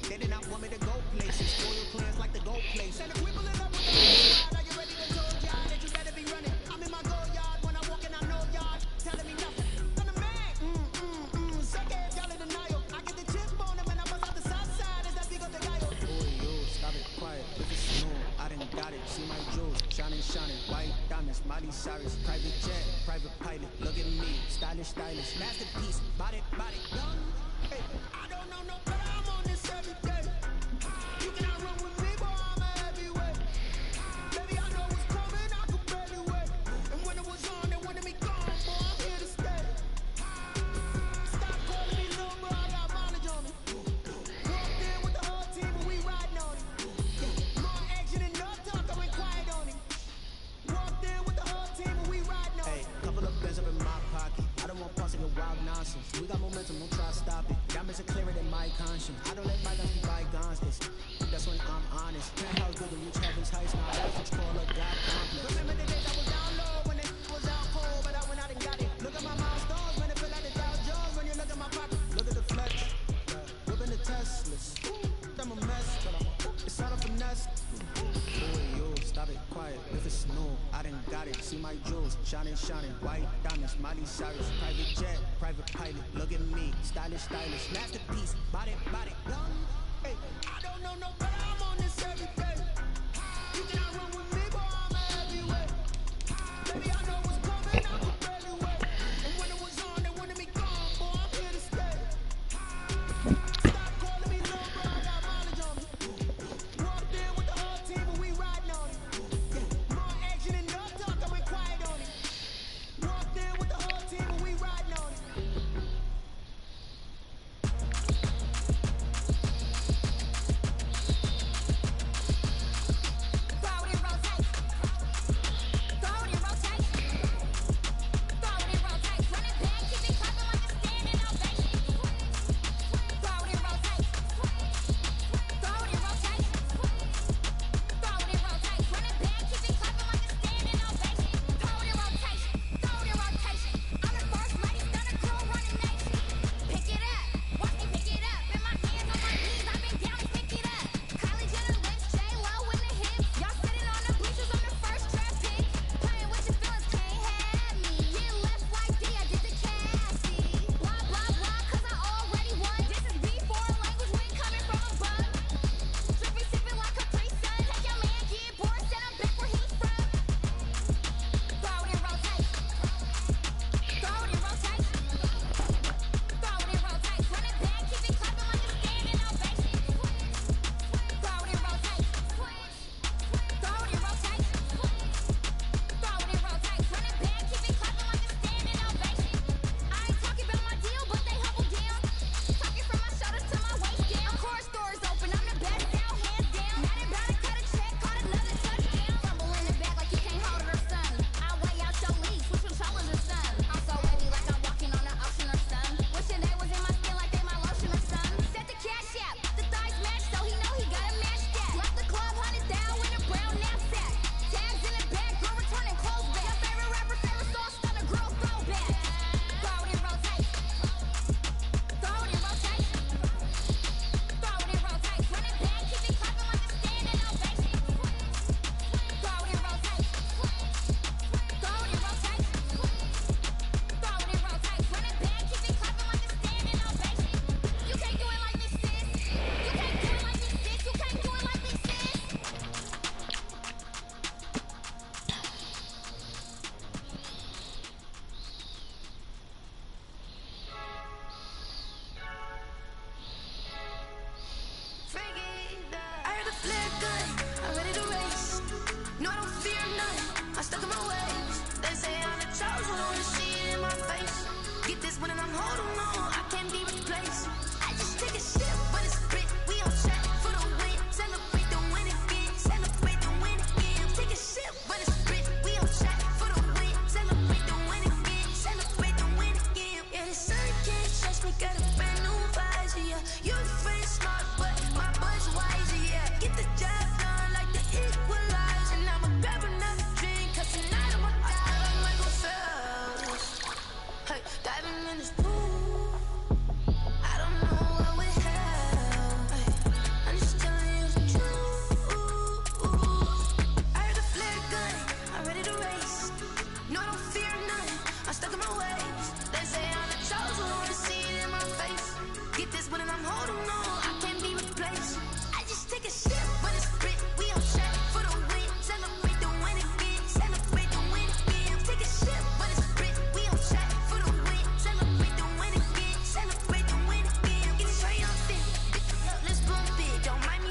They did not want me to go places. Spoil plans like the gold place. And if we pulling up with the squad, are you ready to told y'all that you better be running? I'm in my go yard when I walk in, I know y'all telling me nothing. I'm the man. Suck it, y'all in denial. I get the chip on them and I bust out the south side. Is that big of the guy? Oh, yo, stop it, quiet. If it's snow, I done got it. See my jewels, shining, shining. White diamonds, Miley Cyrus. Private jet, private pilot. Look at me, stylish, stylish. Masterpiece, body, body. Hey, I don't know no better. I'm on this every day. You cannot run with me, boy. I'm a heavyweight. Baby, I know what's coming. I can barely wait. And when it was on, they wanted me gone, boy. I'm here to stay. Stop calling me little bro. I got mileage on me. Walked in with the whole team, and we riding on it. More action and no talk. I went quiet on it. Walked in with the whole team, and we riding on it. Hey, couple of bands up in my pocket. I don't want parts of your wild nonsense. We got momentum, don't try to stop it. Diamonds are clearer than my conscience. I don't let bygones be bygones. That's when I'm honest. Penthouse good to reach heaven's heights. Now that's what you call a God complex. Remember the days I was down low when it was out cold, but I went out and got it. Look at my milestones when it feel like the Dow Jones. When you look at my pocket, look at the flex. Whipping the Teslas. I'm a mess, but it's all a finesse. Boy, yo, stop it, quiet. If it's snow, I done got it. See my jewels, shining, shining. White diamonds, Miley Cyrus. Private jet, private pilot. Look at me, stylish, stylish. Masterpiece, body, body. Hey, I don't know no better. I'm on this every day. You cannot run with me, boy. I'm a heavyweight. Baby, I know what's coming. I can barely wait. And when it was on, they wanted me gone, boy. I'm here to stay. Stop calling me little bro. I got mileage on me. Walked in with the whole team, and we riding on it. More action and no talk. I went quiet on it. Walked in with the whole team, and we riding on it.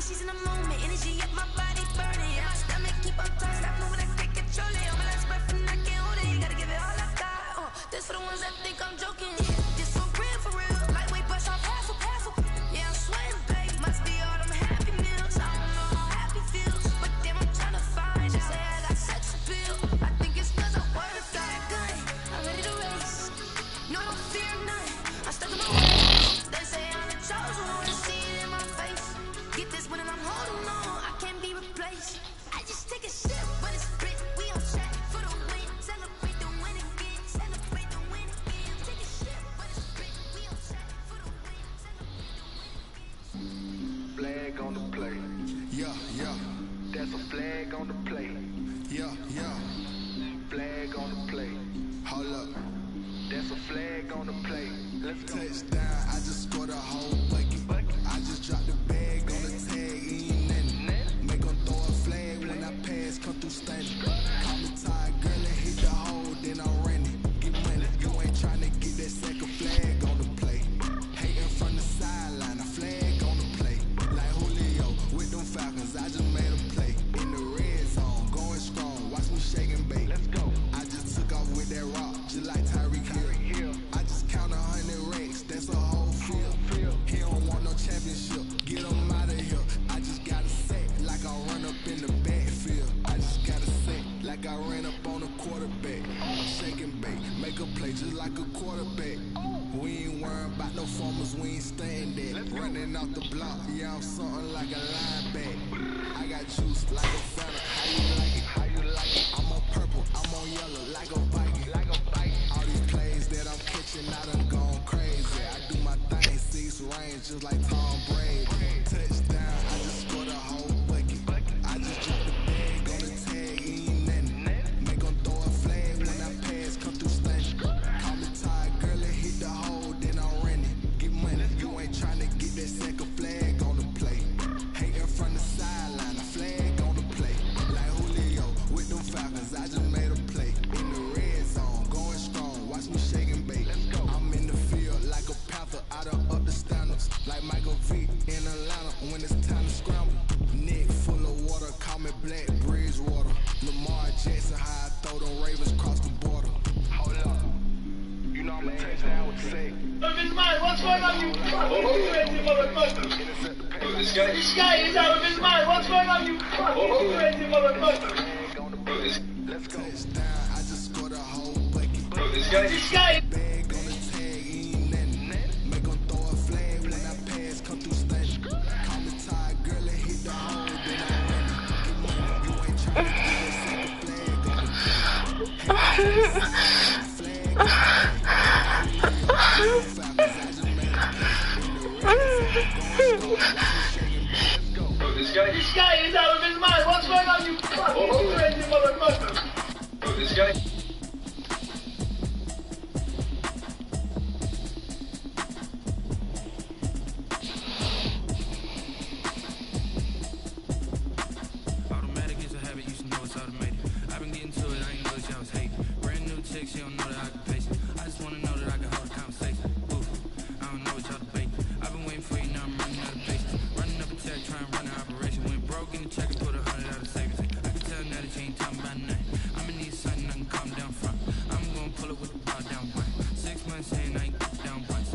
she's in the moment. Energy up my body burning. Yeah, my stomach keep on turning. Stop moving, I can't control it. On my last breath and I can't hold it. Gotta give it all I got. This for the ones that think I'm joking. This for real. Lightweight brush off hassle. Yeah, I'm sweating, babe. Must be all them happy meals. I don't know how happy feels, but damn, I'm trying to find. They say I got sex appeal. I think it's 'cause I work got a gun. I'm ready to race. No, I don't fear none. I'm stuck in my ways. They say I'm the chosen one. See it in my face. Get this one and I'm holding on. I can't be replaced. I just take a sip, but it's split. We on track for the win. Celebrate the win again. Celebrate the win again. Take a sip, but it's split. We on track for the win. Celebrate the win again. Flag on the play. Yeah. That's a flag on the play. Yeah. Flag on the play. Hold up. That's a flag on the play. Let's go. Touchdown, I just scored a whole bucket. I just dropped the bag on the tag, ain't nothing. Make 'em throw a flag when I pass, come through standing. Call me tired, girl, and hit the hole, then I'm running. Get money, you ain't tryna get that second flag on the play. Hating from the sideline, a flag on the play. Like Julio with them Falcons, I just made a play. In the red zone, going strong, watch me shake and bake. Let's go. I just took off with that rock, just like Tyreek Hill. I just count 100 racks, that's a whole field. He don't want no championship, get him out of here. I just gotta say, like I run up in the backfield. I just gotta say, like I ran up on a quarterback. Shake and bake, make a play just like a quarterback. We ain't worrying about no formers, we ain't staying there. Running off the block, yeah, I'm something like a lineback. I got juice like a fella, how you like it? I'm on purple, I'm on yellow, like a Viking. All these plays that I'm catching, I done gone crazy. I do my thing, 6 range, just like Tom Brady. Touchdown, I just scored a whole bucket. I just dropped the bag on the tag, ain't nothing. Make 'em throw a flag when I pass, come through standing. Call me tired, girl, and hit the hole, then I'm running. Get money, you ain't tryna get that second flag on the play. Hating from the sideline, a flag on the play. Like Julio with them Falcons, I just made a play. In the red zone, going strong, watch me shake and bake. I'm in the field like a panther, out of up the standards. Like Michael V in Atlanta when it's time to scramble. Neck full of water, call me Black Bridgewater. Lamar Jackson, how I throw them Ravens across the border. Hold up, you know I'ma touchdown with the say. His mind, what's going on, you crazy motherfucker? This guy is out of his mind, what's going on, you crazy motherfucker? Let's go. Touchdown, I just scored a whole bucket. This guy. Bag on the tag, ain't nothing. Make 'em throw a flag when I pass, come through standing. Call me tired, girl, and hit the hole, then I'm running. Get money, you ain't tryna get that second flag on the play. Flag on the play. I just made a play. In the red zone, going strong, watch me shake and bake. Let's go. This guy is out of his mind, what's going on, you crazy motherfucker? This guy. Automatic is a habit, you should know it's automated. I've been getting to it, I ain't noticed y'all was hating. Brand new chick, she don't know that I can pace it. I just wanna know that I can hold a conversation. Ooh, I don't know what y'all debating. I've been waiting for you, now I'm running out of patience. Running up a check, trying to run an operation. Went broke in the check and put 100 out of savings. I can tell now that you ain't talking about nothing. I'ma need something I can calm down from. I'm gonna pull it with the ball down one. 6 months saying I ain't down once.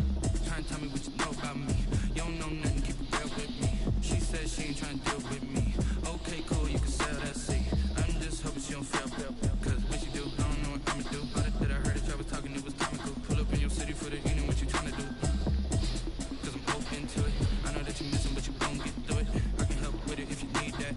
Trying to tell me what you know about me. You don't know nothing, keep it real with me. She said she ain't trying to deal with me. Okay, cool, you can sell that seat. I'm just hoping she don't fail. Cause what you do, I don't know what I'ma do. All that I heard that y'all was talking, it was comical. Pull up in your city for the evening, what you trying to do? Cause I'm open to it. I know that you missing, but you gon' get through it. I can help with it if you need that.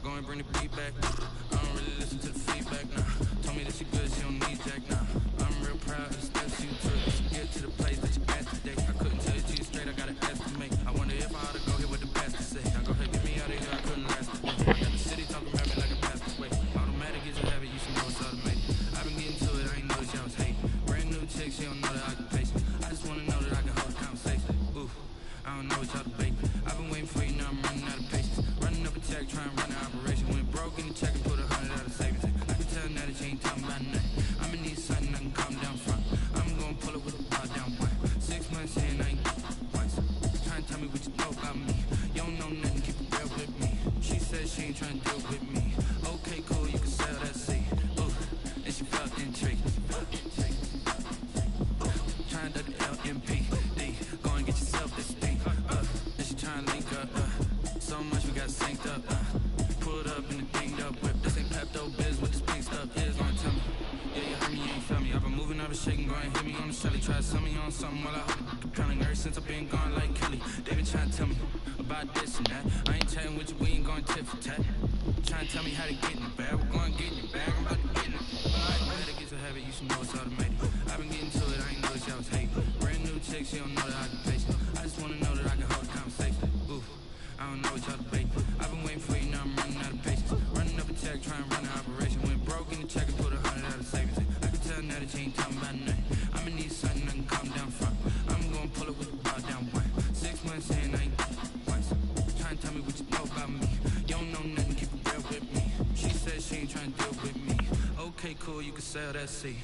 Go and bring the beat back. I don't really listen to the feedback, nah. Told me that she good, she don't need jack, nah. I'm real proud of the steps you took to get to the place that you at today. I couldn't tell it to you straight, I got an estimate. I wonder if I ought to go here with the pastor say. I go ahead, get me out of here, I couldn't last today. I got the city talking about me like a pastor's way. Automatic is a habit, you should know it's automated. I've been getting to it, I ain't noticed y'all was hating. Brand new chick, she don't know that I can pace it. I just wanna know that I can hold a conversation. Ooh, I don't know what y'all debating. I've been waiting for you, now I'm running out of patience. Running up a check, trying to run an operation. Went broke in the check trying to deal with me. Okay, cool, you can sell that seat. Ooh, and she felt intrigued. Trying to do the LMP. D, go and get yourself this thing. And she trying to link up. So much we got synced up. Pulled up in the dinged up whip. This ain't Pepto Biz with this pink stuff. Is gonna tell me. Yeah, you heard me, you ain't felt me. I've been moving, I've been shaking, go and hit me on the celly. Try to sell me on something while I hold it. Counting ever since I've been gone like Kelly. They been trying to tell me about this and that. I ain't chatting with you, we ain't going tit for tat. Trying to tell me how to get in the bag. We're going to get in the bag, I'm about to get in the bag. Better get your habit, you should know it's automated. I've been getting to it, I ain't noticed y'all was hating. Brand new chick, she don't know that I can face it. I just want to know that I can hold a conversation. Ooh, I don't know what y'all debating. I've been waiting for you, now I'm running out of patience. Running up a check, trying to run an operation. Went broke in the check and put 100 out of savings. I can tell now that you ain't talking about nothing. I'ma need something I can calm down from. I'm gonna pull it with the ball down one. 6 months in, I ain't once. Trying to tell me what you know about me. You don't know nothing, keep it real with me. She said she ain't trying to deal with me. Okay, cool, you can sell that seat.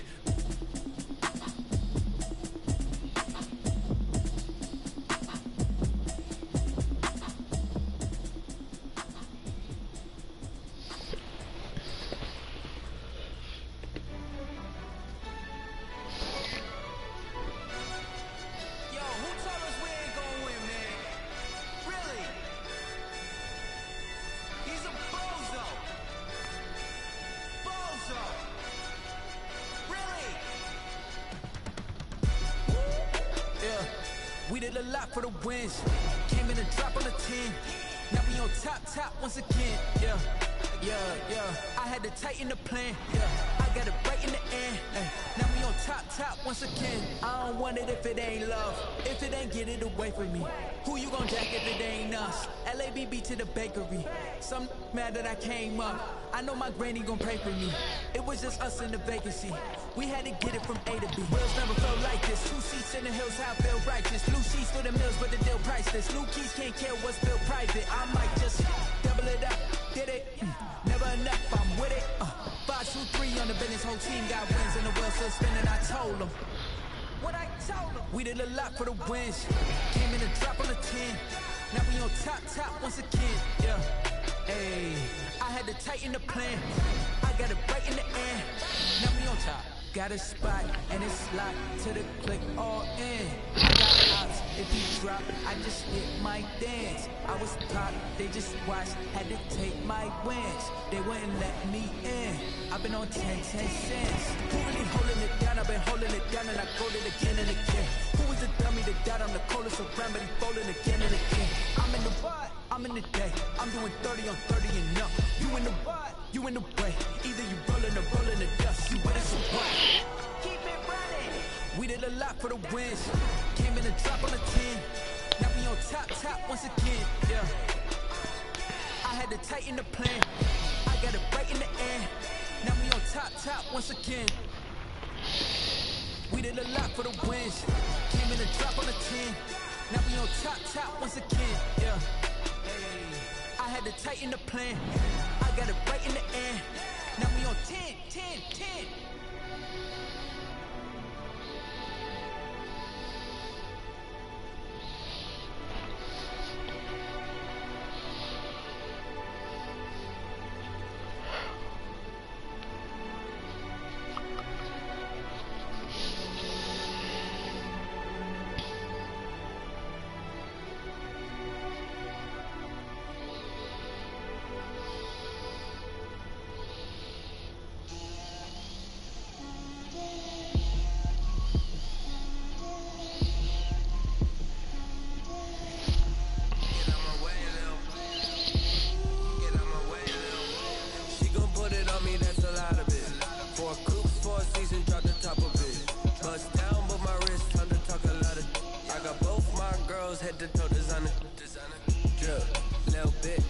We did a lot for the wins. Came in and drop on the 10. Now we on top once again. Yeah. I had to tighten the plan. Yeah. I got it right in the end. Ay. Now we on top once again. I don't want it if it ain't love. If it ain't, get it away from me. Who you gon' jack if it ain't us? LABB to the bakery. Some mad that I came up. I know my granny gon' pray for me. It was just us in the vacancy. We had to get it from A to B. Wheels never felt like this. 2 seats in the hills, how I feel righteous. Blue sheets for the mills, but the deal priceless. New keys can't care what's built private. I might just double it up, did it. Never enough, I'm with it. 5, 2, 3 on the business, whole team got wins and the wheels still spinning. I told them what I told them. We did a lot for the wins. Came in and drop on the 10. Now we on top once again. Yeah. Hey, I had to tighten the plan. I got it right in the end. Now we on top. Got a spot and it's locked to the click all in. I got ops, if he drop, I just hit my dance. I was top, they just watched, had to take my wins. They wouldn't let me in. I've been on 10 cents. Who really holding it down? I've been holding it down and I go it again and again. Who was the dummy that died? I'm the coldest around, but he folding again and again. I'm in the what? I'm in the day. I'm doing 30 on 30 and up. You in the what? You in the way. Either you rolling or rolling the dust. You with us or what? Keep it running. We did a lot for the wins. Came in and drop on the 10. Now we on top once again. Yeah. I had to tighten the plan. I got it right in the end. Now we on top once again. We did a lot for the wins. Came in and drop on the 10. Now we on top once again. Yeah. I had to tighten the plan. I got it right in the end. Now we on 10. Head to toe designer. Drip, little bit.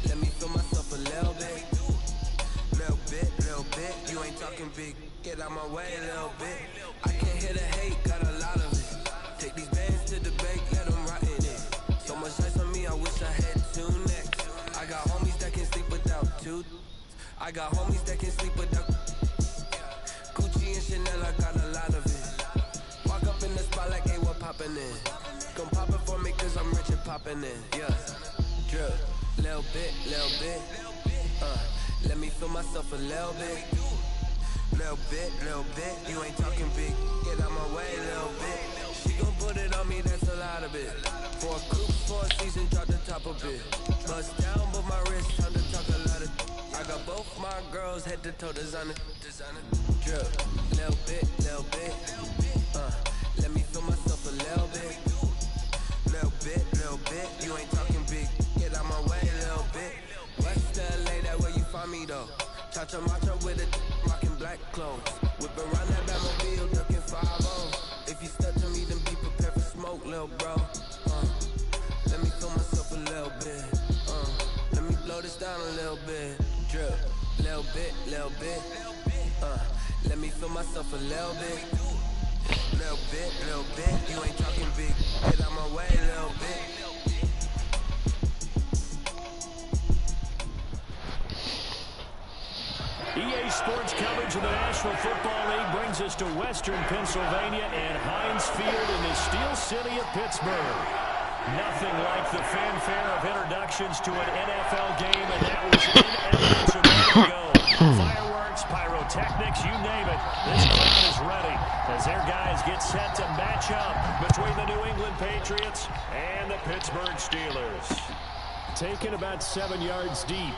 Let me feel myself a little bit. You ain't talking big. Get out my way a little bit. I can't hear the hate, got a lot of it. Take these bands to the bank, let them rot in it. So much ice on me, I wish I had 2 necks. I got homies that can sleep without 2. I got homies that can sleep without Gucci and Chanel, I got a lot of it. Walk up in the spot like, hey, what poppin' in? Come pop it for me cause I'm rich and poppin' in, yeah. Drip, Little bit. Let me feel myself a little bit. Little bit. You ain't talking big. Get out my way, little bit. She gon' put it on me, that's a lot of it. For a coupe, for a season, drop the top a bit. Bust down, but my wrist, time to talk a lot of. I got both my girls head to toe designer. Drip. Little bit. Let me feel myself a little bit. Little bit. You ain't talking big. Get out my way, little bit. West LA, that where you find me though. Chacha macho with it, rocking black clothes. Whip around that Batmobile, ducking 5-0. If you step to me, then be prepared for smoke, little bro. Let me feel myself a little bit. Let me blow this down a little bit. Drip, little bit. Let me feel myself a little bit. Little bit. You ain't talking big. Get out my way, little bit. EA Sports coverage of the National Football League brings us to Western Pennsylvania and Heinz Field in the Steel City of Pittsburgh. Nothing like the fanfare of introductions to an NFL game, and that was in evidence a minute ago. Fireworks, pyrotechnics, you name it. This crowd is ready as their guys get set to match up between the New England Patriots and the Pittsburgh Steelers. Taken about 7 yards deep.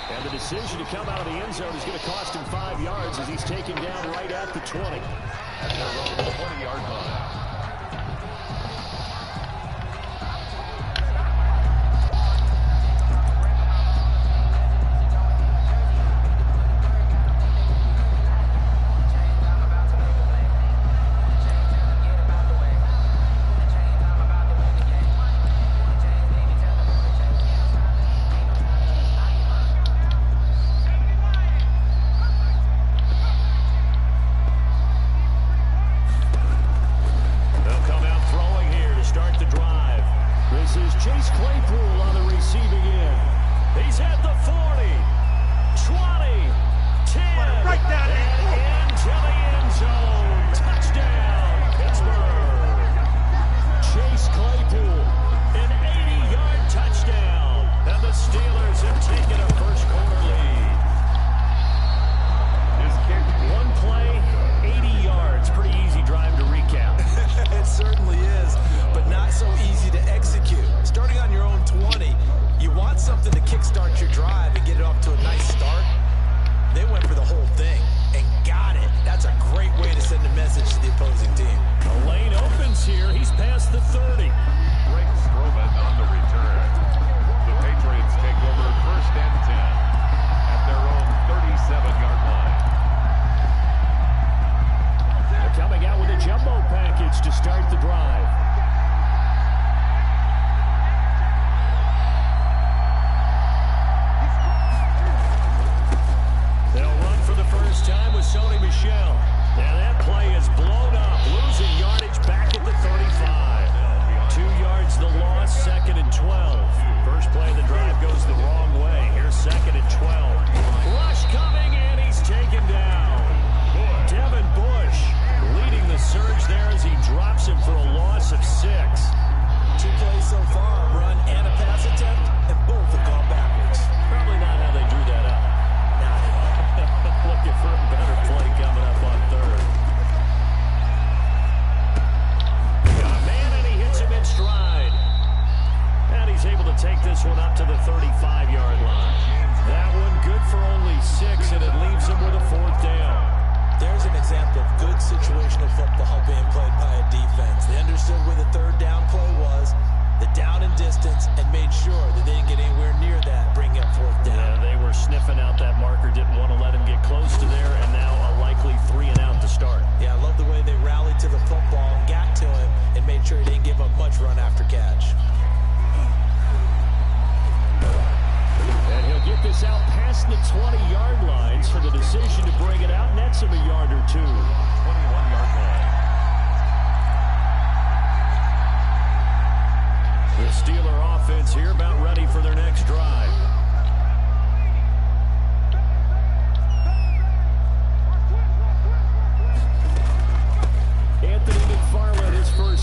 And the decision to come out of the end zone is going to cost him 5 yards as he's taken down right at the 20. At the 20-yard line.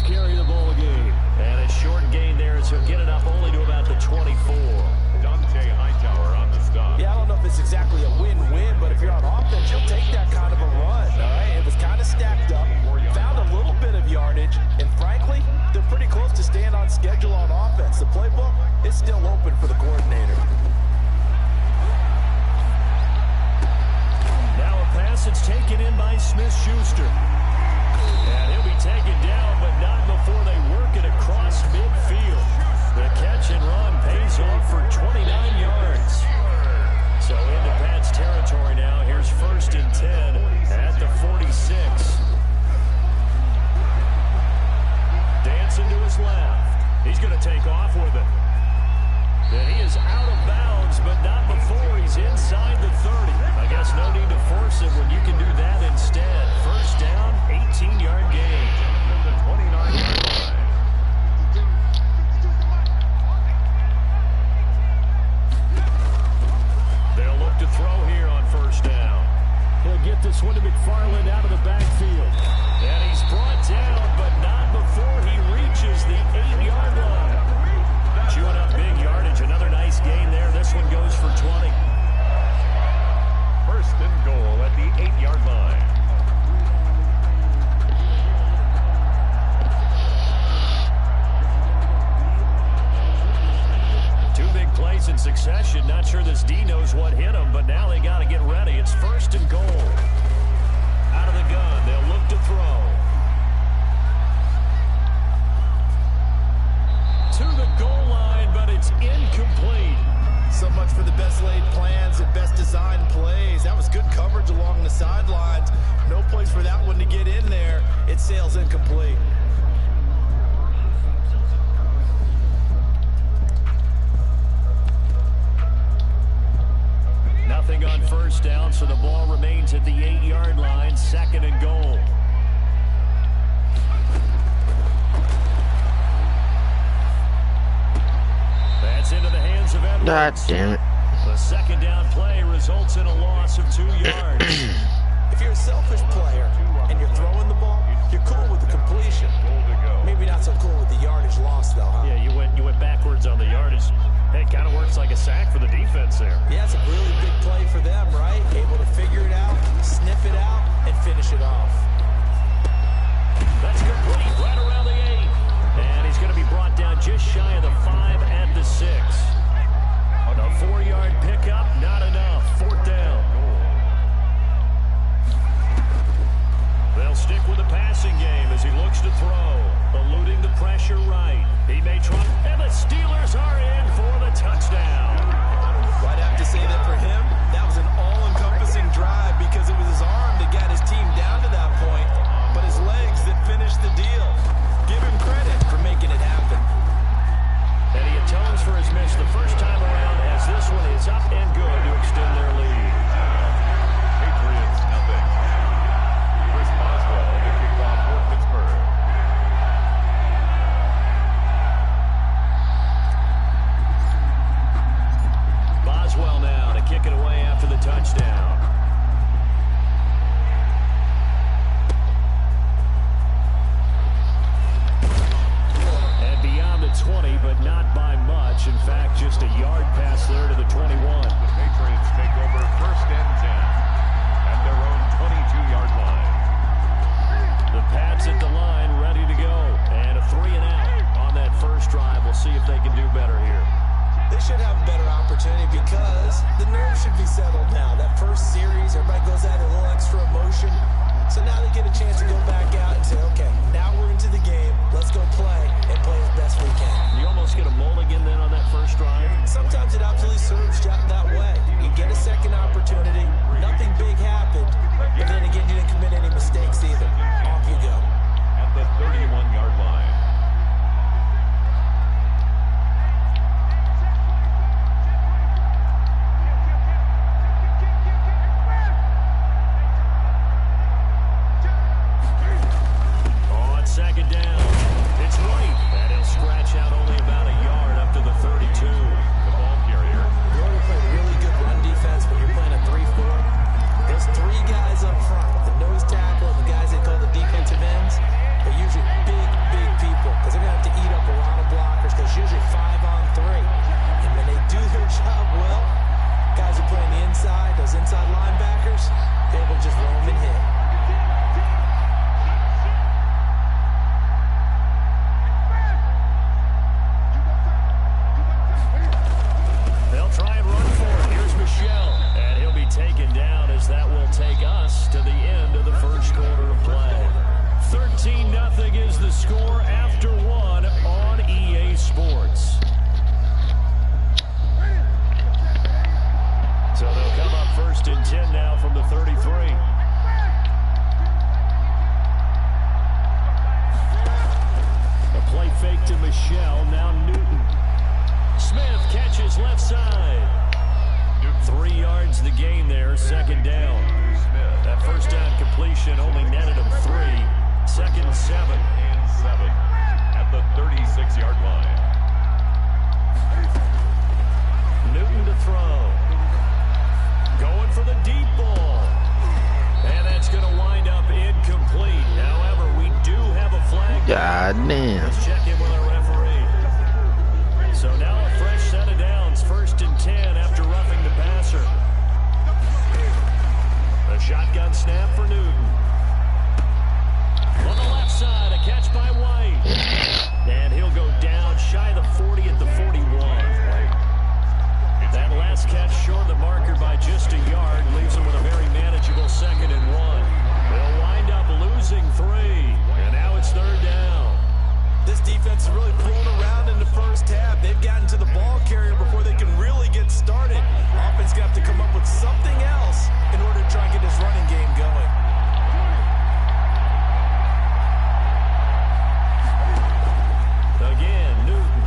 Carry the ball game. And a short gain there as he'll get it up only to about the 24. Dante Hightower on the stop. Yeah, I don't know if it's exactly a win-win, but if you're on offense, you'll take that kind of a run, all right? It was kind of stacked up, found a little bit of yardage, and frankly, they're pretty close to staying on schedule on offense. The playbook is still open for the coordinator. Now a pass that's taken in by Smith-Schuster. And he'll be taken down, but not before they work it across midfield. The catch and run pays off for 29 yards. So into Pat's territory now. Here's 1st and 10 at the 46. Dancing to his left. He's going to take off with it. Then he is out of bounds, but not before he's inside the 30. I guess no need to force it when you can do that instead. 1st down, 18-yard gain. The 29-yard line. They'll look to throw here on 1st down. He'll get this one to McFarland out of the backfield. And he's brought down, but not before he reaches the 8-yard line. Chewing up big yardage. Another nice gain there. This one goes for 20. 1st and goal at the 8-yard line. Two big plays in succession. Not sure this D knows what hit him, but now they got to get ready. It's 1st and goal. Out of the gun. They'll look to throw. To the goal line, but it's incomplete. So much for the best laid plans and best designed plays. That was good coverage along the sidelines. No place for that one to get in there. It sails incomplete. Nothing on 1st down, so the ball remains at the 8-yard line. 2nd and goal. That's into the hands of Edwards. God damn it. The 2nd down play results in a loss of 2 yards. If you're a selfish player and you're throwing the ball, you're cool with the completion. Maybe not so cool with the yardage loss, though, huh? Yeah, you went backwards on the yardage. Hey, it kind of works like a sack for the defense there. Yeah, it's a really big play for them, right? Able to figure it out, sniff it out, and finish it off. That's complete right around the 8. And he's going to be brought down just shy of the 5 at the 6. On a 4-yard pickup, not enough. 4th down. They'll stick with the passing game as he looks to throw. Eluding the pressure right. He may try, and the Steelers are in for the touchdown. I'd have to say that for him, that was an all-encompassing drive because it was his arm that got his team down to that point, but his legs that finished the deal. Give him credit for making it happen. And he atones for his miss the first time around as this one is up and good to extend their lead. Patriots, nothing. Chris Boswell, the kickoff for Pittsburgh. Boswell now to kick it away after the touchdown. And beyond the 20, but not by much. In fact, just a yard pass there to the 21. The Patriots take over 1st and 10 at their own 22-yard line. The Pats at the line, ready to go. And a 3-and-out on that first drive. We'll see if they can do better here. They should have a better opportunity because the nerves should be settled now. That first series, everybody goes out a little extra emotion. So now they get a chance to go back out and say, okay, now we're into the game. Let's go play and play as best we can. You almost get a mulligan then on that first drive. Sometimes it absolutely serves that way. You get a second opportunity. Nothing big happened. But then again, you didn't commit any mistakes either. Off you go. At the 31-yard line. On 2nd down, it's White, and he'll shell. Now Newton. Smith catches left side. 3 yards the game there, second down. That first down completion only netted him 3. Second and 7. At the 36-yard line. Newton to throw. Going for the deep ball. And that's going to wind up incomplete. However, we do have a flag. God damn. Let's check in with our referee. So now a fresh set of downs. First and 10 after roughing the passer. A shotgun snap for Newton. On the left side, a catch by White. And he'll go down shy of the 40 at the 41. That last catch short the marker by just a yard, leaves him with a very manageable 2nd and 1. They'll wind up losing 3, and now it's 3rd down. This defense is really thrown around in the first half. They've gotten to the ball carrier before they can really get started. Offense going to have to come up with something else in order to try and get this running game going. Again, Newton.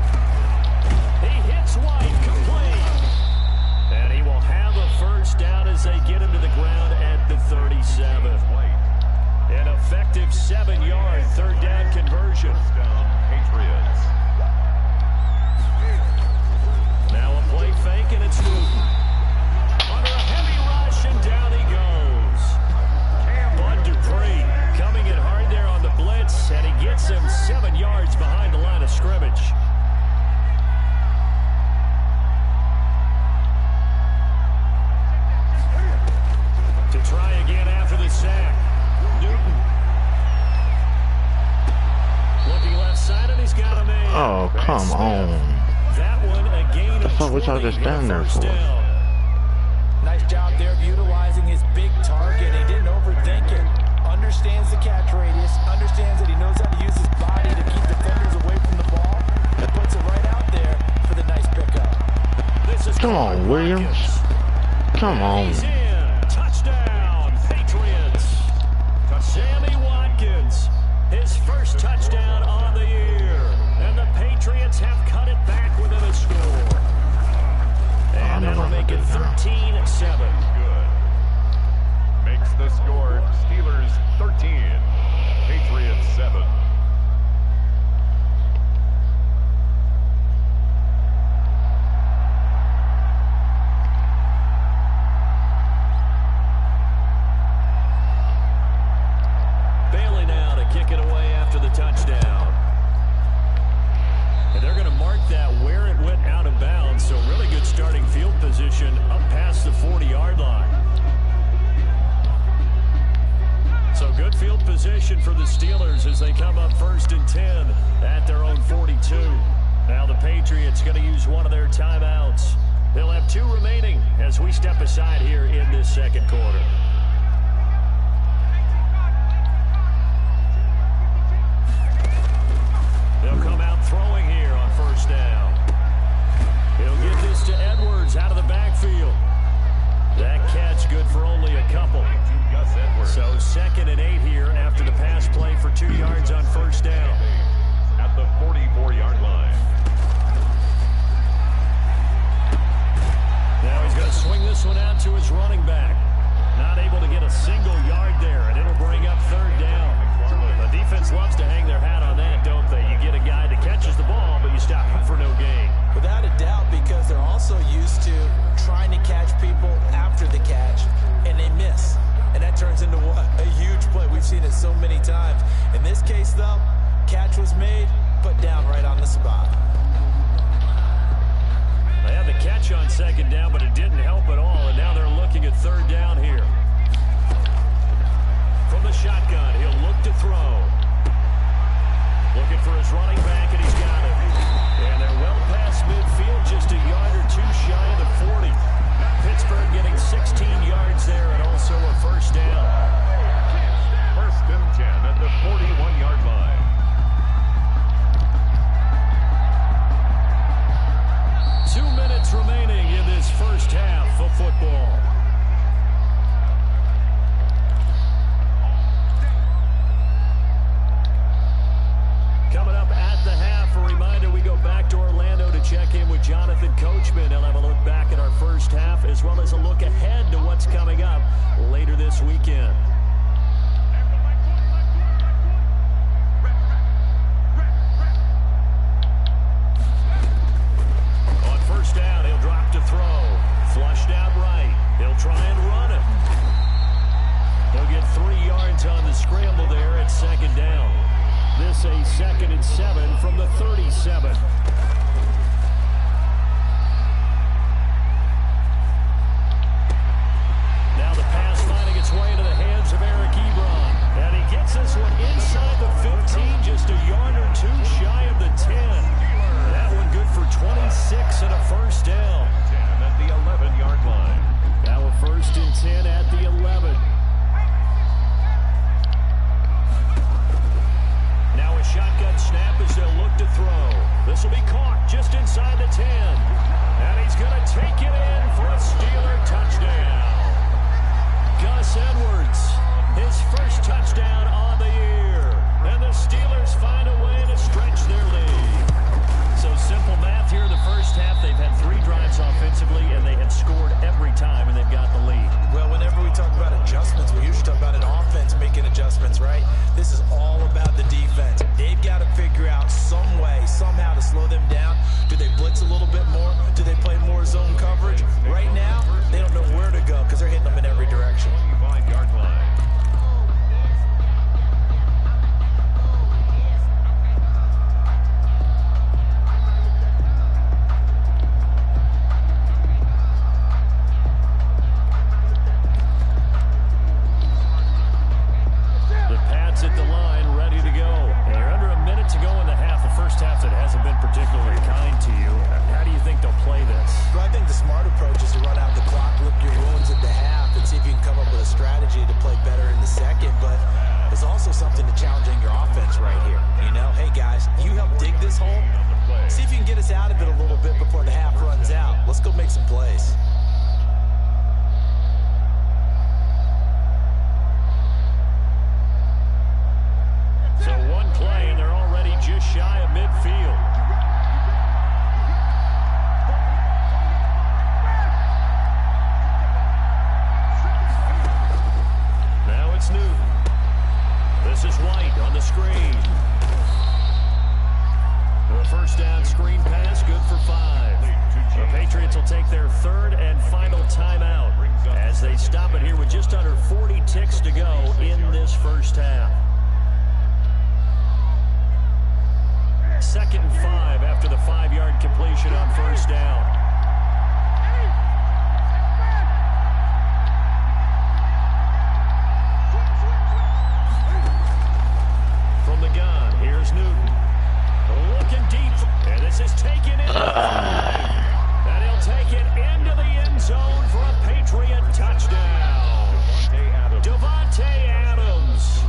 He hits White, complete. And he will have a first down as they get him to the ground at the 37. An effective 7-yard 3rd down conversion. Patriots. Now a play fake, and it's Newton. Under a heavy rush, and down he goes. Bud Dupree coming in hard there on the blitz, and he gets him 7 yards behind the line of scrimmage. To try again after the sack. Newton. Looking left side, and he's got him in. Oh, come on. That one a gain of 20. What y'all just stand there for? Nice job there of utilizing his big target. He didn't overthink it. Understands the catch radius. Understands that he knows how to use his body to keep defenders away from the ball. And puts it right out there for the nice pickup. Come on, Williams. Come on. He's in. Touchdown, Patriots. Sammy Watkins. His first touchdown on the year. And the Patriots have cut it back within a score. And that'll make it 13-7. Good. Makes the score Steelers 13, Patriots 7. Bailey now to kick it away after the touchdown. And they're going to mark that where it went out of bounds. So really good starting field position up past the 40-yard line. So good field position for the Steelers as they come up 1st and 10 at their own 42. Now the Patriots going to use one of their timeouts. They'll have 2 remaining as we step aside here in this 2nd quarter. They'll come out throwing here on 1st down. He'll get this to Edwards out of the backfield. That catch good for only a couple. So 2nd and 8 here after the pass play for 2 yards on 1st down. At the 44-yard line. Now he's going to swing this one out to his running back. Not able to get a single yard there, and it'll bring up 3rd down. The defense loves to hang their hat on that, don't they? You get a guy that catches the ball, but you stop him for no gain. Without a doubt, because they're also used to trying to catch people after the catch, and they miss. And that turns into what? A huge play. We've seen it so many times. In this case, though, catch was made, put down right on the spot. They had the catch on 2nd down, but it didn't help at all, and now they're looking at 3rd down here. From the shotgun, he'll look to throw. Looking for his running back, and he's got it. And they're well past midfield, just a yard or 2 shy of the 40. Pittsburgh getting 16 yards there and also a 1st down. 1st and 10 at the 41-yard line. Minutes remaining in this first half of football. Coming up at the half, a reminder. Jonathan Coachman. He'll have a look back at our first half as well as a look ahead to what's coming up later this weekend. On first down, he'll drop to throw. Flushed out right. He'll try and run it. He'll get 3 yards on the scramble there at second down. This a 2nd and 7 from the 37. Now the pass finding its way into the hands of Eric Ebron. And he gets this one inside the 15, just a yard or two shy of the 10. That one good for 26 and a first down. 10 at the 11-yard line. Now a 1st and 10 at the 11. Now a shotgun snap as they'll look to throw. This will be caught just inside the 10. And he's going to take it in for a Steeler touchdown. Gus Edwards, his first touchdown on the year. And the Steelers find a way to stretch their lead. So simple math here in the first half. They've had 3 drives offensively, and they had scored every time, and they've got the lead. Well, whenever we talk about adjustments, we usually talk about an offense making adjustments, right? This is all about the defense. They've got to figure out some way, somehow to slow them down. Do they blitz a little bit more? Do they play more zone coverage? Right now, they don't know where to go because they're hitting them in every direction. 25-yard line. At the line, ready to go. And you're under a minute to go in the half. The first half that hasn't been particularly kind to you. How do you think they'll play this? Well, I think the smart approach is to run out the clock, lick your wounds at the half, and see if you can come up with a strategy to play better in the second. But there's also something to challenging your offense right here. You know, hey guys, you help dig this hole. See if you can get us out of it a little bit before the half runs out. Let's go make some plays. So one play, and they're already just shy of midfield. Now it's Newton. This is White on the screen. The first down screen pass, good for 5. The Patriots will take their 3rd and final timeout as they stop it here with just under 40 ticks to go in this first half. 2nd and 5 after the 5-yard completion on first down. From the gun, here's Newton. Looking deep, and this is taken in. And he'll take it into the end zone for a Patriot touchdown. Devontae Adams,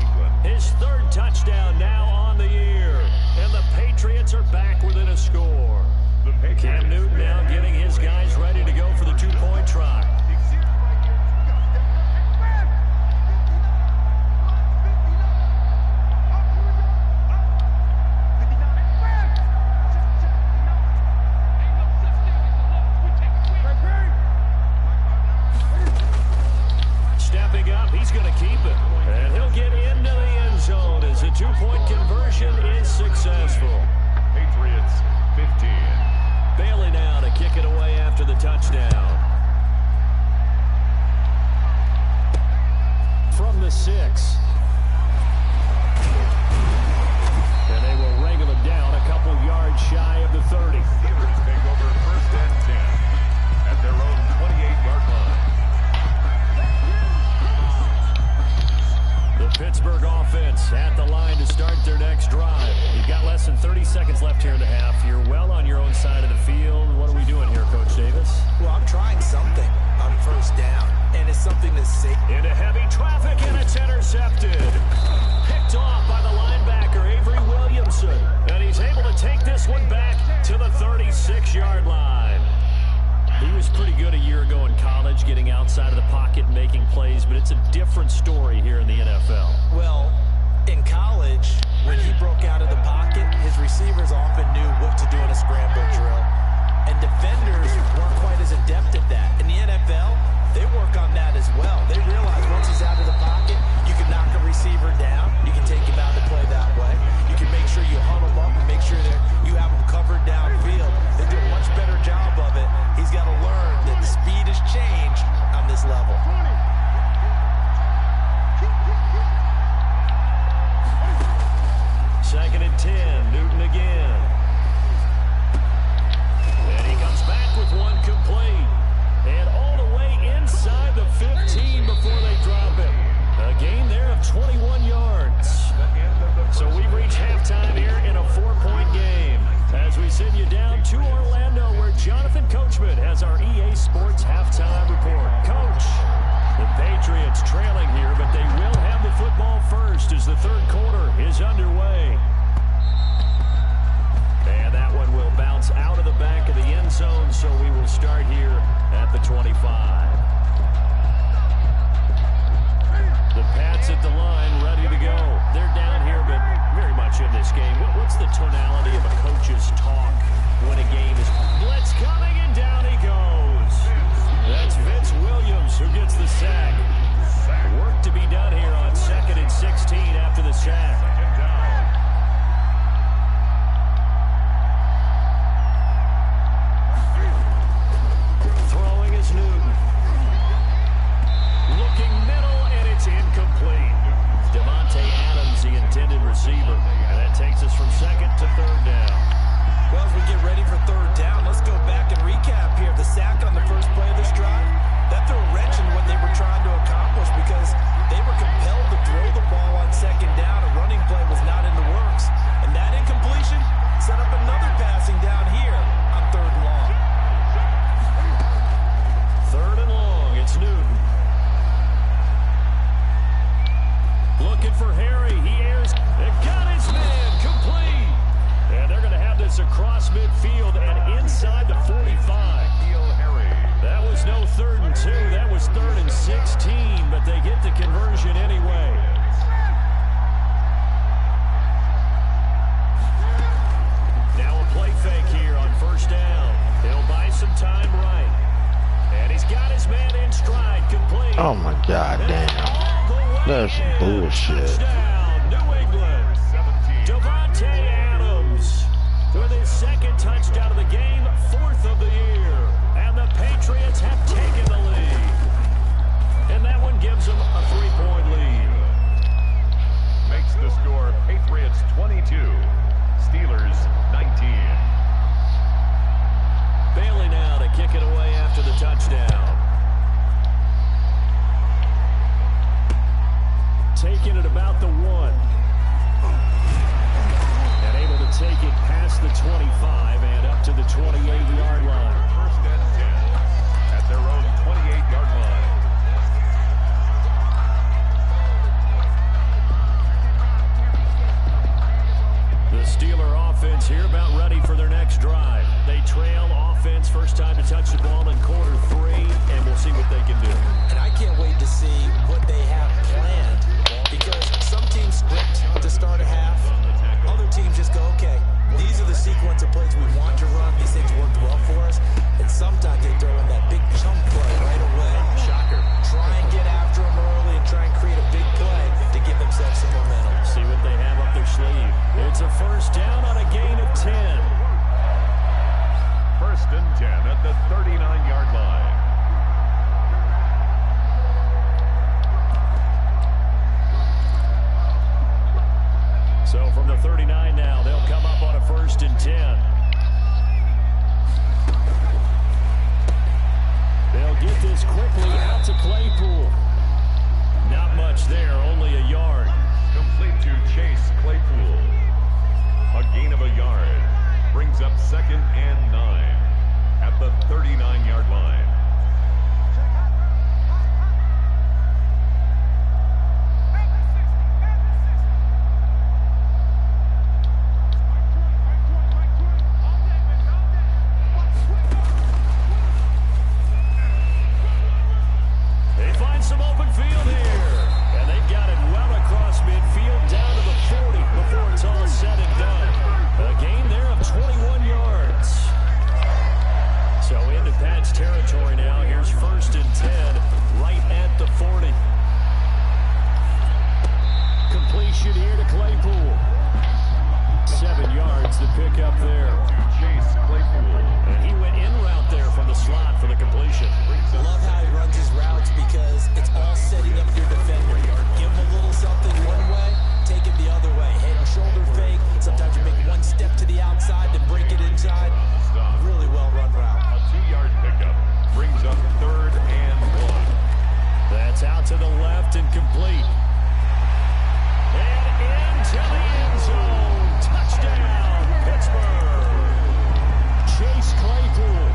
his 3rd touchdown now on the year. And the Patriots are back within a score. Cam Newton now getting his guys ready to go for the 2-point try. Stepping up, he's going to keep it. And he'll get into the end zone as the 2-point conversion is successful. Patriots 15. Bailey now to kick it away after the touchdown. From the 6. And they will wrangle it down a couple yards shy of the 30. Steelers take over 1st and 10 at their own 28-yard line. The Pittsburgh offense at the line to start their next drive. You've got less than 30 seconds left here in the half. You're well on your own side of the field. What are we doing here, Coach Davis? Well, I'm trying something on first down, and it's something that's safe. Into heavy traffic, and it's intercepted. Picked off by the linebacker, Avery Williamson. And he's able to take this one back to the 36-yard line. He was pretty good a year ago in college, getting outside of the pocket and making plays, but it's a different story here in the NFL. Well, in college, when he broke out of the pocket, his receivers often knew what to do in a scramble drill. And adept at that. In the NFL, they work on that as well. They realize once he's out of the pocket, you can knock a receiver down. You can take him out to play that way. You can make sure you huddle him up and make sure that you have him covered downfield. They do a much better job of it. He's got to learn that the speed has changed on this level. Second and 10, Newton again. And he comes back with one complete. And all the way inside the 15 before they drop him. A gain there of 21 yards. So we've reached halftime here in a 4-point game. As we send you down to Orlando, where Jonathan Coachman has our EA Sports halftime report. Coach, the Patriots trailing here, but they will have the football first as the third quarter is underway. And that one will bounce out of the back of the end zone, so we will start here at the 25. The Pats at the line, ready to go. They're down here, but very much in this game. What's the tonality of a coach's talk when a game is blitz coming, and down he goes? That's Vince Williams who gets the sack. Work to be done here on 2nd and 16 after the sack. Throwing is Newton. Looking middle, and it's incomplete. Devontae Adams, the intended receiver. And that takes us from second to third down. Well, as we get ready for third down, let's go back and recap here. The sack on the first play of this drive, that threw a wrench in what they were trying to accomplish because they were compelled to throw the ball on second down. A running play was not in the works. And that incompletion set up another passing down here on third and long. Third and long, it's Newton. Looking for Harry. He airs. It got his man. Complete. And they're going to have this across midfield and inside the 45. That was no 3rd and 2. That was 3rd and 16, but they get the conversion anyway. Now a play fake here on first down. He'll buy some time right. And he's got his man in stride. Complete. Oh my God, damn. That's bullshit. Touchdown, New England. Devontae Adams with his second touchdown of the game, 4th of the year. And the Patriots have taken the lead. And that one gives them a 3-point lead. Makes the score Patriots 22, Steelers 19. Bailey now to kick it away after the touchdown. Taking it about the 1. And able to take it past the 25 and up to the 28-yard line. First and 10 at their own 28-yard line. The Steeler offense here about ready for their next drive. They trail offense, first time to touch the ball in quarter 3, and we'll see what they can do. And I can't wait to see what they have planned because some teams script to start a half. Other teams just go, okay, these are the sequence of plays we want to run. These things worked well for us. And sometimes they throw in that big chunk play right away. Shocker. Try and get after them early and try and create a big play to give themselves some momentum. See what they have up their sleeve. It's a first down on a gain of 10. First and 10 at the 39-yard line. So from the 39 now, they'll come up on a first and 10. They'll get this quickly out to Claypool. Not much there, only a yard. Complete to Chase Claypool. A gain of a yard. Brings up 2nd and 9 at the 39-yard line. They find some open field here. And they've got it well across midfield down to the 40 before it's all said and done. A gain there of 21 yards. So into Pats territory pickup there. Chase Claypool. And he went in route there from the slot for the completion. Love how he runs his routes because it's all setting up your defender. Give him a little something one way, take it the other way. Head and shoulder fake. Sometimes you make one step to the outside, then break it inside. Really well run route. A 2-yard pickup brings up 3rd and 1. That's out to the left and complete. And into the end zone. Touchdown, Pittsburgh. Chase Claypool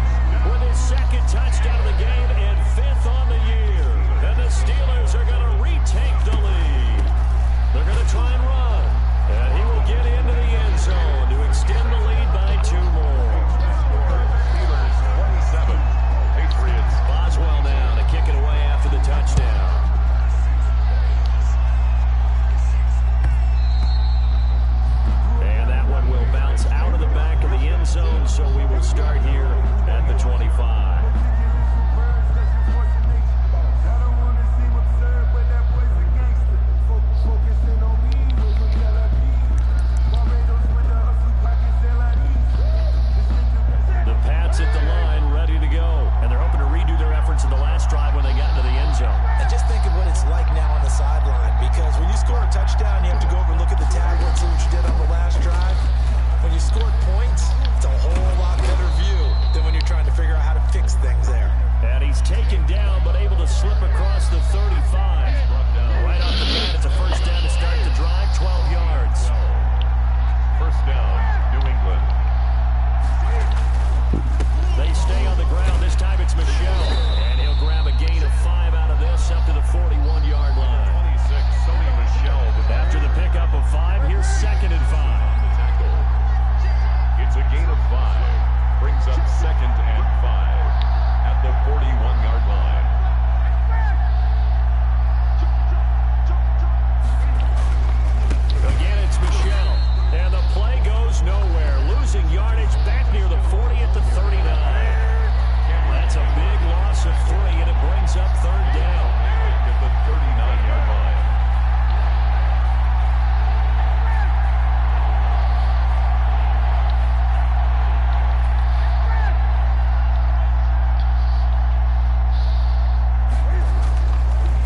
with his 2nd touchdown of the game and 5th on the year. And the Steelers are going to retake the lead. They're going to try and run. And he will get into the end zone to extend the lead by 2 more. Steelers 27. Patriots. Boswell now to kick it away after the touchdown. And that one will bounce out of the back of the end zone, so we will start here at the 25. The Pats at the line, ready to go. And they're hoping to redo their efforts in the last drive when they got into the end zone. And just think of what it's like now on the sideline, because when you score a touchdown, you have to go over and look at the tablet and see what you did on the last drive. When you scored points, it's a whole lot better view than when you're trying to figure out how to fix things there. And he's taken down, but able to slip across the 35. Right off the bat, it's a first down to start the drive, 12 yards. First down, New England. They stay on the ground. This time it's Michelle. And he'll grab a gain of 5 out of this up to the 41-yard line. 26, Sony Michel. After the pickup of 5, here's 2nd and 5. It's a gain of 5. Brings up 2nd and 5 at the 41-yard line. Again, it's Michelle. And the play goes nowhere. Losing yardage back near the 40 at the 39. That's a big loss of 3, and it brings up 3rd down. At the 39-yard line.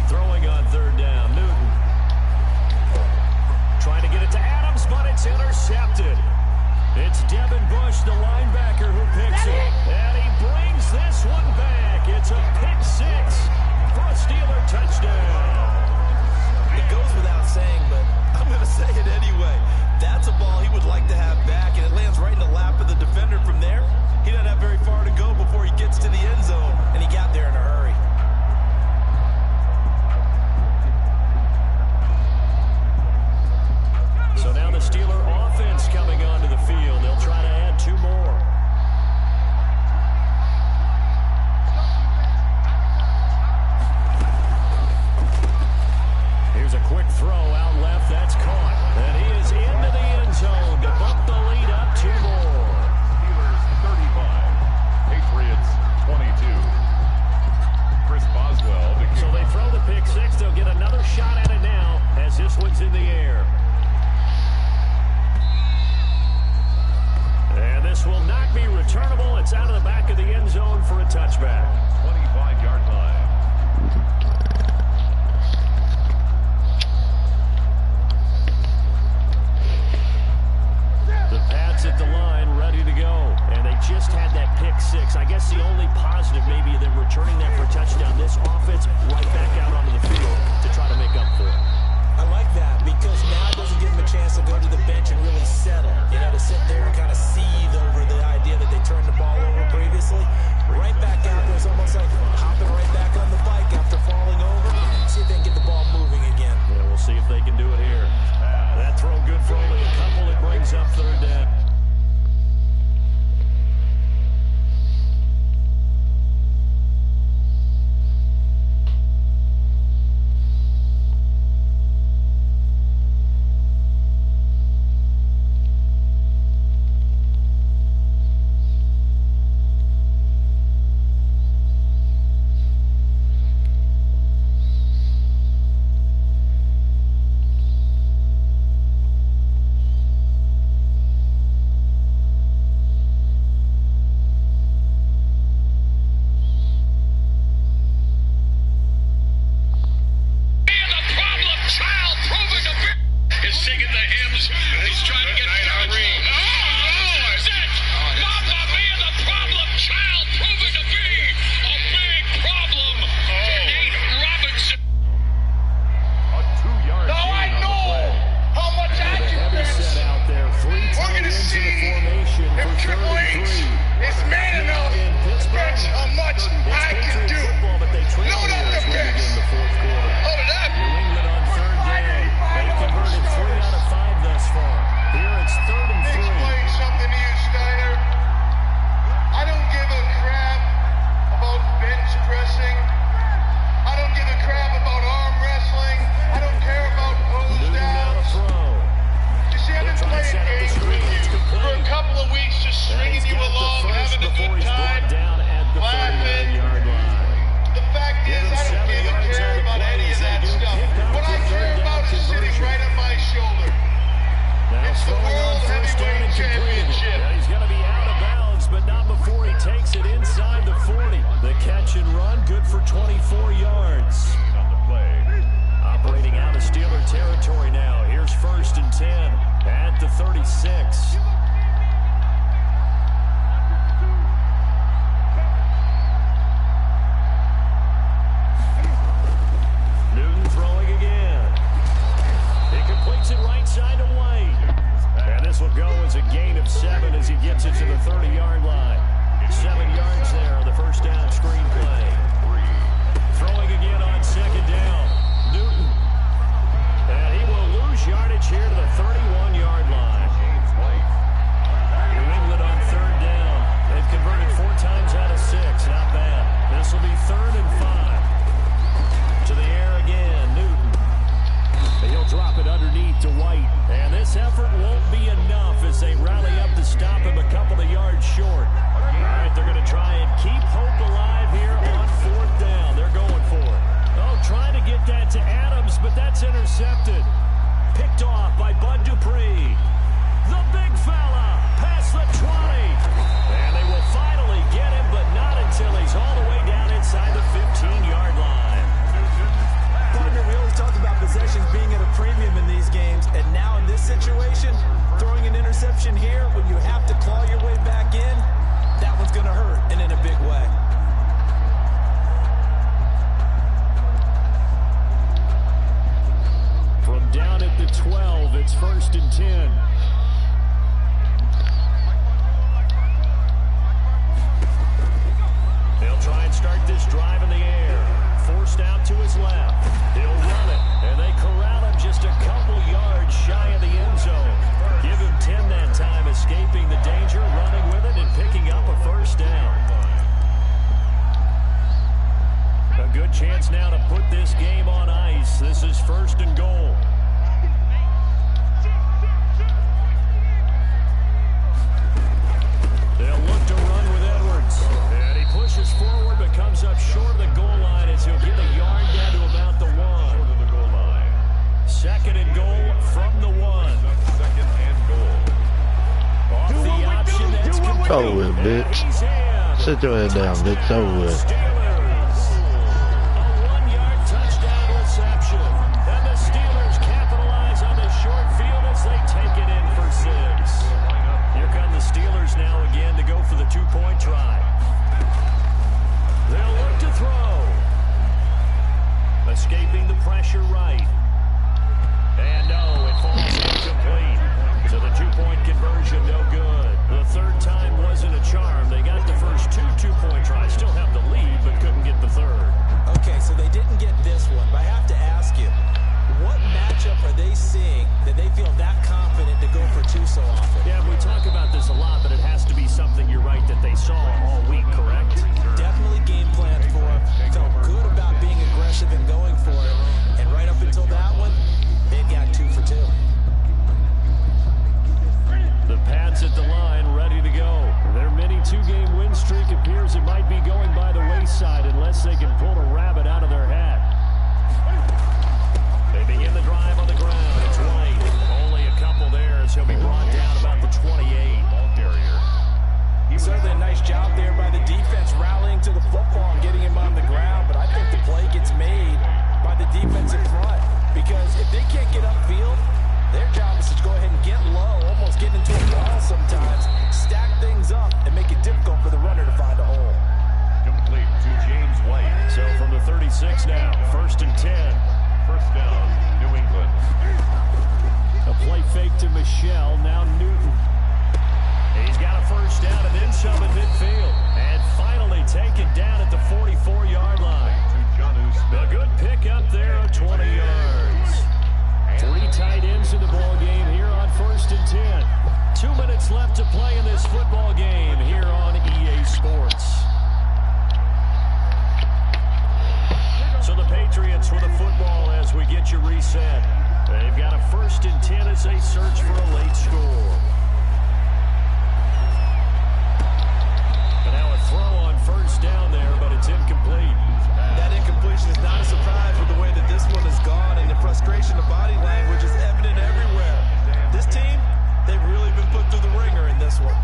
Throwing on 3rd down, Newton. Trying to get it to Adams, but it's intercepted. It's Devin Bush, the linebacker, who picks it. And he brings this one back. It's a pick 6 for a Steeler touchdown. It goes without saying, but I'm going to say it anyway. That's a ball he would like to have back, and it lands right in the lap of the defender from there. He doesn't have very far to go before he gets to the end zone, and he got there in a hurry. So now the Steeler offense coming onto the field. They'll try to add 2 more. Here's a quick throw out left. That's caught. And he is into the end zone to bump the lead up 2 more. Steelers 35. Patriots 22. Chris Boswell. So they throw the pick 6. They'll get another shot at it now as this one's in the air. And this will not be returnable. It's out of the back of the end zone for a touchback. 25-yard line. The Pats at the line, ready to go. And they just had that pick 6. I guess the only positive maybe of them returning that for a touchdown. This offense right back out onto the field to try to make up for it. I like that because now it doesn't give them a chance to go to the bench and really settle. You know, to sit there and kind of seethe over the idea that they turned the ball over previously. Right back out there, it's almost like hopping right back on the bike after falling over. See if they can get the ball moving again. Yeah, we'll see if they can do it here. That throw good for only a couple. It brings up 3rd down. at the 36. Newton throwing again. He completes it right side to White. And this will go as a gain of 7 as he gets it to the 30-yard line. 7 yards there on the first down screen play. Throwing again on second down. Newton. And he will lose yardage here to the 31-yard line. New England on third down. They've converted 4 times out of 6. Not bad. This will be 3rd and 5. To the air again. Newton. And he'll drop it underneath to White. And this effort won't be enough as they rally up to stop him a couple of yards short. All right, they're going to try and keep hope alive here on 4th down. They're going for it. Oh, trying to get that to Adams, but that's intercepted. Picked off by Bud Dupree. The big fella past the 20. And they will finally get him, but not until he's all the way down inside the 15-yard line. Partner, we always talk about possessions being at a premium in these games, and now in this situation, throwing an interception here when you have to claw your way back in, that one's going to hurt, and in a big way. From down at the 12, it's 1st and 10. They'll try and start this drive in the air. Forced out to his left. He'll run it, and they corral him just a couple yards shy of the end zone. Give him 10 that time, escaping the danger, running with it, and picking up a first down. A good chance now to put this game on ice. This is 1st and goal. They'll look to run with Edwards. And he pushes forward but comes up short of the goal line as he'll get a yard down to about the 1. 2nd and goal from the 1. 2nd and goal. Off the option, that's complete. Over with, bitch. Sit your head down, bitch. Over with. Steelers. A 1-yard touchdown reception. And the Steelers capitalize on the short field as they take it in for 6. Here come the Steelers now again to go for the 2-point try. They'll look to throw. Escaping the pressure right. And no, it falls incomplete. So the 2-point conversion, no good. The 3rd time wasn't a charm. They got the first 2 2-point tries. Still have the lead, but couldn't get the 3rd. Okay, so they didn't get this one, but I have to ask you, what matchup are they seeing that they feel that confident to go for 2 so often? Yeah, we talk about this a lot, but it has to be something, you're right, that they saw all week, correct? Definitely game planned for him. Felt good about being aggressive and going for it. And right up until that one, they've got 2 for 2. The Pats at the line, ready to go. Their mini 2-game win streak appears it might be going by the wayside unless they can pull a rabbit out of their hat. They begin the drive on the ground. It's White. Only a couple there as he'll be brought down about the 28. Ball carrier. Certainly a nice job there by the defense rallying to the football and getting him on the ground, but I think the play gets made by the defense in front because if they can't get upfield, their job is to go ahead and get low, almost get into a wall sometimes, stack things up, and make it difficult for the runner to find a hole. Complete to James White. So from the 36 now, 1st and 10. 1st down, New England. A play fake to Michelle, now Newton. He's got a first down and then some in midfield. And finally taken down at the 44-yard line. A good pick up there of 20 yards. 3 tight ends in the ball game here on 1st and 10. 2 minutes left to play in this football game here on EA Sports. So the Patriots with a football as we get you reset. They've got a 1st and 10 as they search for a late score. And now a throw on 1st down there, but it's incomplete. That incompletion is not a surprise with the way that this one has gone, and the frustration of body language is evident everywhere. This team, they've really been put through the ringer in this one.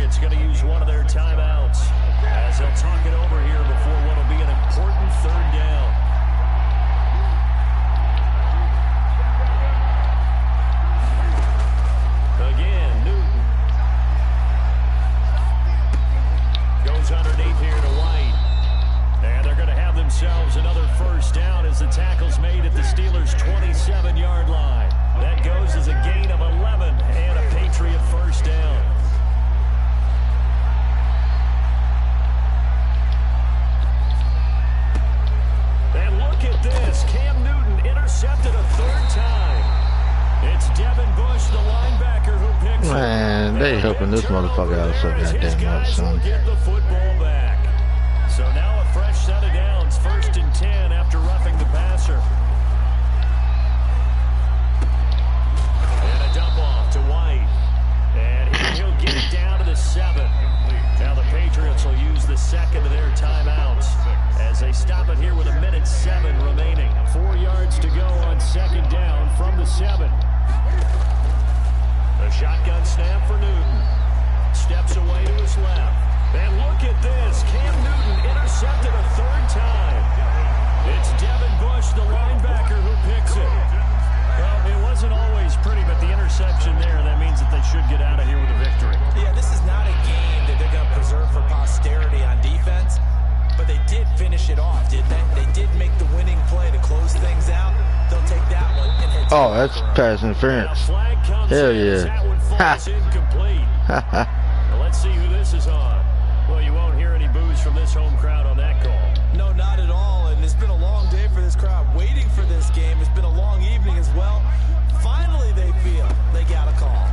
Patriots going to use one of their timeouts as they'll talk it over here before what will be an important third down. Again, Newton goes underneath here to White. And they're going to have themselves another first down as the tackle's made at the Steelers' 27-yard line. That goes as a gain of 11 and a Patriot first down. And look at this. Cam Newton intercepted a third time. It's Devin Bush, the linebacker, who picks Man, they helping this motherfucker out so goddamn much, son. Get the football back. So now a fresh set of downs, 1st and 10 after roughing the passer. And a dump off to White. And he'll get it down to the 7. Now the Patriots will use the second of their timeouts as they stop it here with 1:07 remaining. 4 yards to go on 2nd down from the 7. A shotgun snap for Newton. Steps away to his left. And look at this. Cam Newton intercepted a third time. It's Devin Bush, the linebacker, who picks it. Well, it wasn't always pretty, but the interception there, that means that they should get out of here with a victory. Yeah, this is not a game that they're going to preserve for posterity on defense, but they did finish it off, didn't they? They did make the winning play to close things out. They'll take that one and hit. Oh, that's pass interference. Hell yeah. Ha. Incomplete. Well, let's see who this is on. Well, you won't hear any boos from this home crowd on that call. No, not at all. And it's been a long day for this crowd waiting for this game. It's been a long evening as well. Finally, they feel they got a call.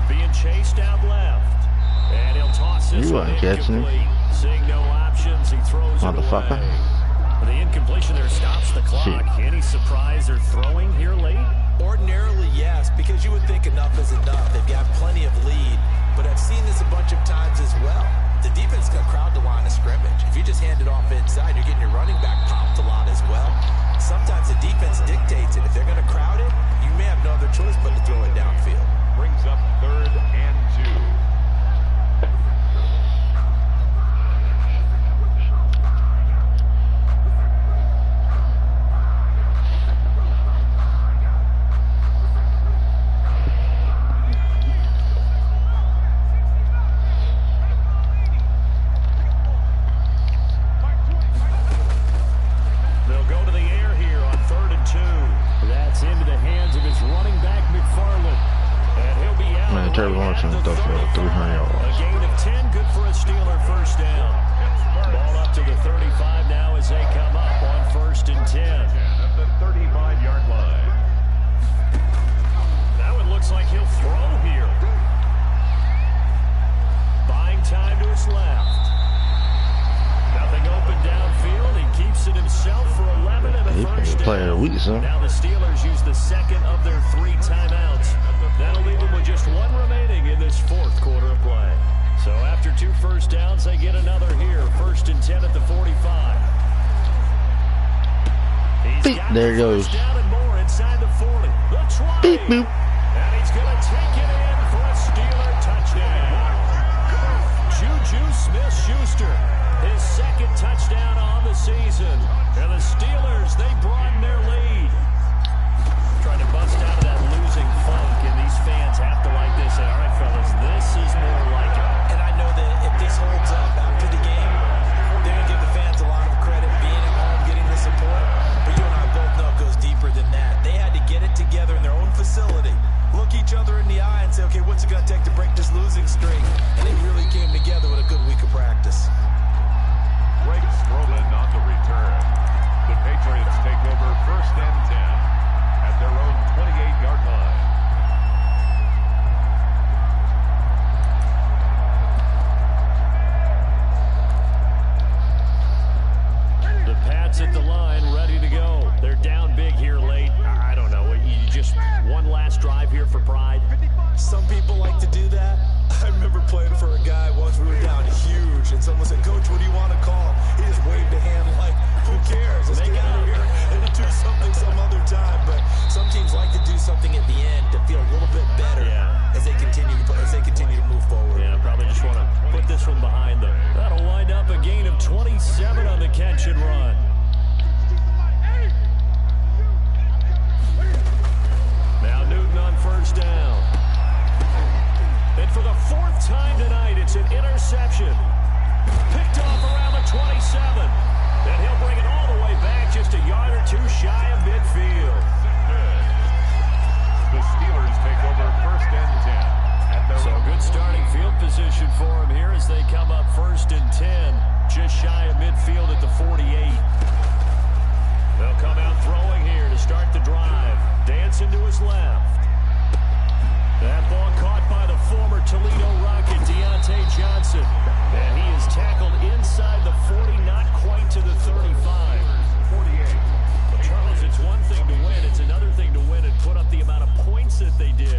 Being chased out left. And he'll toss this You one weren't catching incomplete. Seeing no options, he throws motherfucker. it away. The incompletion there stops the clock. Shit. Any surprise they're throwing here late? Ordinarily, yes, because you would think enough is enough. They've got plenty of lead, but I've seen this a bunch of times as well. The defense is going to crowd the line of scrimmage. If you just hand it off inside, you're getting your running back popped a lot as well. Sometimes the defense dictates it. If they're going to crowd it, you may have no other choice but to throw it downfield. Brings up 3rd and 2. Into the hands of his running back, McFarland. And he'll be out. Man, Terry Lawrence throw for 300 yards. A gain of 10, good for a Steeler first down. Ball up to the 35 now as they come up on 1st and 10. At the 35-yard line. That one looks like he'll throw here. Buying time to his left. Nothing open downfield. He keeps it himself for 11 and a first down. Player of the week, son. Now the Steelers use the second of their 3 timeouts. That'll leave them with just 1 remaining in this 4th quarter of play. So after 2 first downs, they get another here. 1st and 10 at the 45. He's got there the goes. first down and more inside the 40. The 20. Beep, boop. And he's going to take it in for a Steeler touchdown. Juju Smith-Schuster, his 2nd touchdown on the season. And the Steelers, they broaden their lead. Trying to bust out of that losing funk, and these fans have to like this. Say, all right, fellas, this is more like it. And I know that if this holds up after the game, they're going to give the fans a lot of credit being at home, getting the support. But you and I both know it goes deeper than that. They had to get it together in their own facility, look each other in the eye and say, okay, what's it going to take to break this losing streak? And they really came together with a good week of practice. Greg Stroman on the return. The Patriots take over 1st and 10 at their own 28-yard line. The Pats at the line, ready to go. They're down big here late. I don't know. You just one last drive here for pride. Some people like to do that. I remember playing for a guy once. We were down huge, and someone said, "Coach, what do you want to call?" He just waved a hand like, "Who cares? Let's get out of here and do something some other time." But some teams like to do something at the end to feel a little bit better as they catch and run. Now Newton on first down. And for the fourth time tonight, it's an interception. Picked off around the 27. And he'll bring it all the way back just a yard or two shy of midfield. The Steelers take over first and 10. So good starting field position for him here as they come up first and 10. Just shy of midfield at the 48. They'll come out throwing here to start the drive. Dancing to his left. That ball caught by the former Toledo Rocket, Deontay Johnson. And he is tackled inside the 40, not quite to the 35. 48. But Charles, it's one thing to win. It's another thing to win and put up the amount of points that they did.